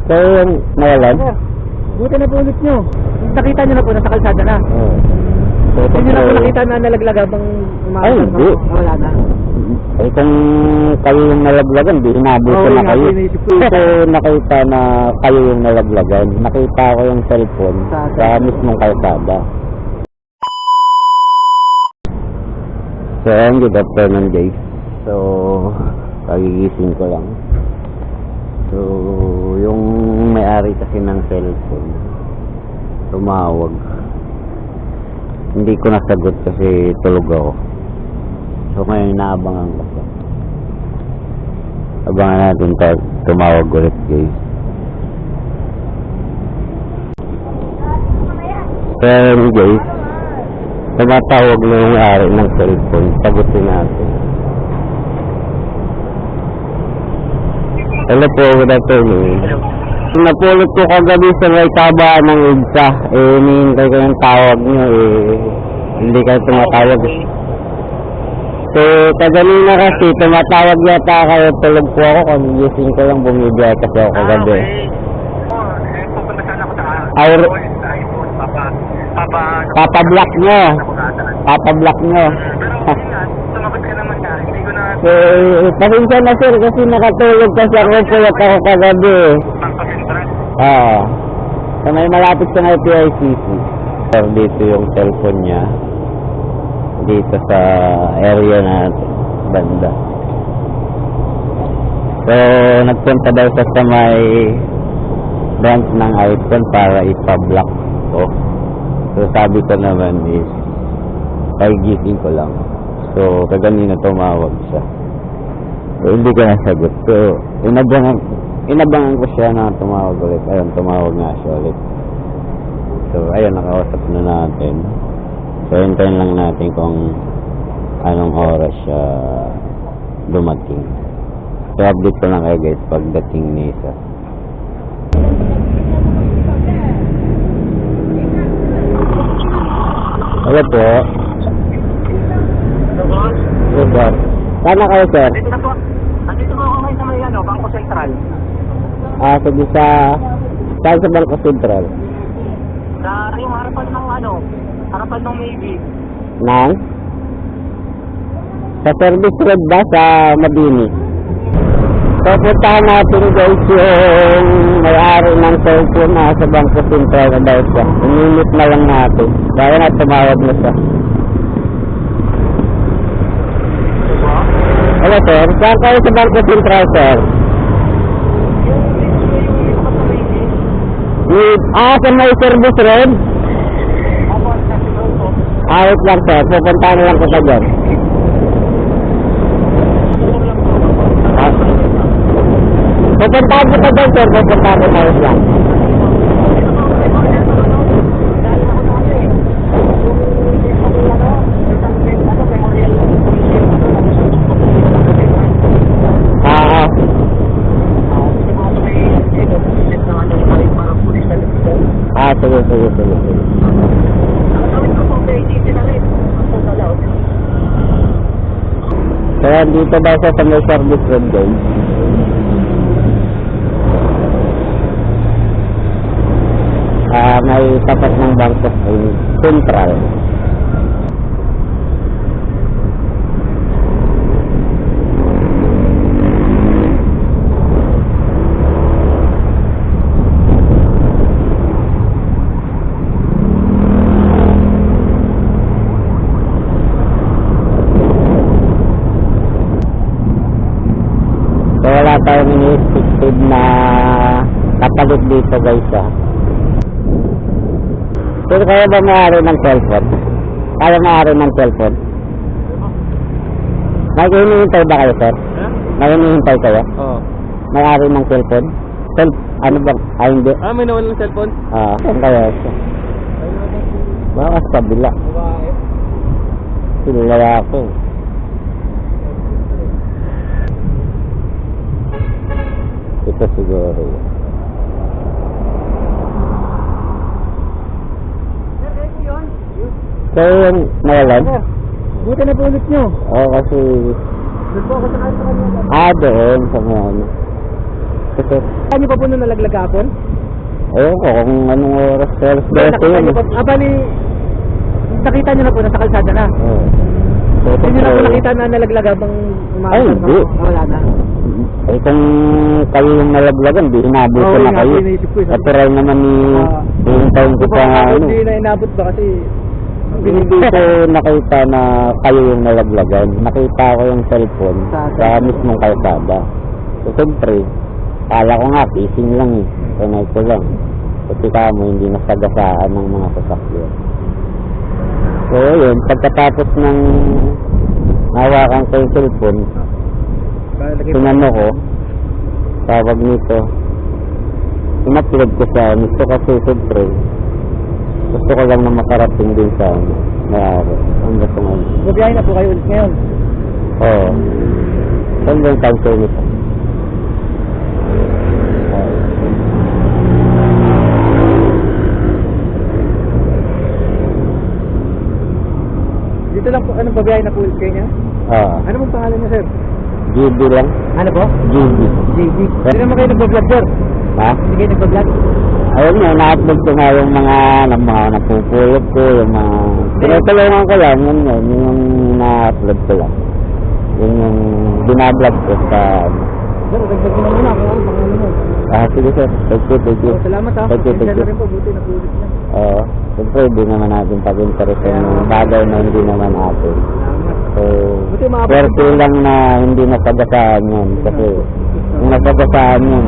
So, yung nawalan? Buti na po ulit nyo. Nakita nyo na po, nasa kalsada na. Oo. So, Hindi nyo na po nakita na nalaglag habang Ay, hindi. Wala na. Eh, kung kayo yung nalaglagan, di inabuto na kayo. So, nakita na kayo yung nalaglagan. Nakita ko yung cellphone sa mismong kalsada. So, good afternoon guys. So, kagigising ko lang. So, yung may-ari kasi ng cellphone tumawag. Hindi ko nasagot kasi tulog ako. So, ngayon naabangan ko siya. Abangan natin tumawag ulit guys. So, guys, tumatawag na yung may-ari ng cellphone. Sagutin natin. Hello po, good afternoon. Napulot ko kagabi sa may kabaan ng EDSA. Hinihintay ko yung tawag nyo. Hindi kayo tumatawag. So, kaganina kasi tumatawag yata kayo. Tulog po ako. Kagising ko lang, bumibiyay kasi ako kagabi. Pupunta sana ako sa Papa-block nyo. Papa-block nyo. Pero yun nga, sumagot ka naman ka. Hindi ko na So, pasensya na sir kasi nakatulog kasi ako puyat ako kagabi. pagpasentral. So, may malapit sa may PICC. So, dito yung cellphone niya. Dito sa area na banda. So, nagpunta daw siya sa may branch ng iPhone para ipa-block ko. So, sabi ko naman is pagigising ko lang. So, kaganina tumawag siya. So, hindi ko nasagot. So, inabangan ko siya na tumawag ulit. Ayun, tumawag nga siya ulit. So, ayun, nakausap na natin. So, hintayin lang natin kung anong oras siya dumating. So, update ko lang kayo guys pagdating ni isa. Hello po. Super. Sana kayo sir? Dito na po. Andito po ako ngayon sa may Bangko Sentral. Sige saan sa Bangko Sentral? Sa yung harapan ng harapan ng Navy. Nang? Sa service road ba sa Mabini? So, puntahan natin guys yung may-ari ng cellphone na sa Bangko Sentral na daw siya. Ininit na lang natin. Kaya na tumawag na siya. Hello sir, saan kayo sa Bangko Sentral sir? Sa may service road? Wait lang sir, pupuntahan lang ko sa dyan. Pupuntahan ko sa dyan sir, pupuntahan ko sa lang. Sige. Kaya dito daw sa may service road guys. May tapat ng Bangko Sentral. Wala tayong ini-expected na kapalit dito guys Pero kaya ba maaari ng cellphone? Kaya maaari ng cellphone? May hinihintay ba kayo sir? May hinihintay kayo? Oo. Maaari ng cellphone? Ano ba? Hindi. May nawala ng cellphone? Saan kaya siya? Baka sa kabila. Sinilala ako. Ito siguro. Kaya yung nawalan? Buti na po ulit nyo. Oo, kasi... Doon po ako sa kanya. Doon sa mga ano. ko, sir. Saan niyo pa po nung nalaglag hapon? Ewan ko kung anong oras, sir. Nakita niyo pa, bali, nakita niyo na po, nasa kalsada na. Oo. So, Hindi niyo na po siyempre, nakita na nalaglag habang Ay, hindi. Wala na. eh, kung kayo yung nalaglagan, di inabuto Oo, na yun nga kayo. po, iniisip ko, eh. Natural naman ni hintayin ko Hindi pa pa ano. hindi na inabot ba kasi Hindi ko nakita na kayo yung nalaglagan. Nakita ko yung cellphone sa mismong kalsada. So, siyempre, kala ko nga, fishing lang eh. Tunay ko lang. Kasi kamo, hindi nasagasaan ng mga sasakyan. So, yun, pagkatapos ng nawakan ko yung cellphone, sinano ko, tawag nito, in-upload ko sa nito kasi siyempre, gusto ko lang na makarating din sa mayari. Ang gusto nga. Gabiyahin na po kayo ulit ngayon. Oo. Saan ba yung time ko nito? Dito lang po, anong babiyahin na po ulit kayo niya? Oo. Ano pong pangalan niya, sir? GB lang. Ano po? GB. JD. Hindi naman kayo nagbablog, sir. Ha? Hindi kayo nagbablog. Ayun nga, na-upload ko nga yung mga napupulot ko, yung mga... Tinutulungan ko lang, yun yun, yung na-upload ko lang. Yun yung binablog ko sa... Sir, dagdag na muna kung ano pangalan mo. Sige sir, thank you. Oh, salamat ha. Thank you. Pasensya na rin po, buti napulit niya. Oo. Siyempre, hindi naman natin pag-interest yung bagay na hindi naman atin. Salamat. So, Buti maabot swerte lang na hindi nasagasaan yun. Kasi, kung nasagasaan yun,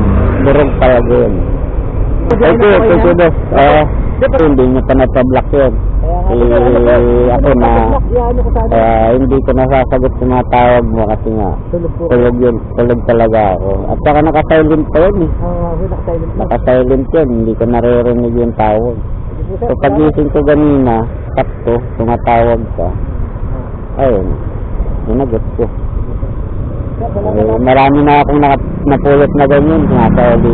durog talaga yun. Thank you, boss. Hindi nyo pa napablock yun. Ako na, hindi ko nasasagot sa mga tawag mo kasi nga, Tulog po. tulog yun, tulog talaga ako. At saka naka-silent pa yun eh. Naka-silent po. Naka-silent yun, hindi ko naririnig yung tawag. So pagising ko ganina, sakto, tumatawag ka, ayun, inagot ko. Marami na akong napulot na ganyan, sinasabi.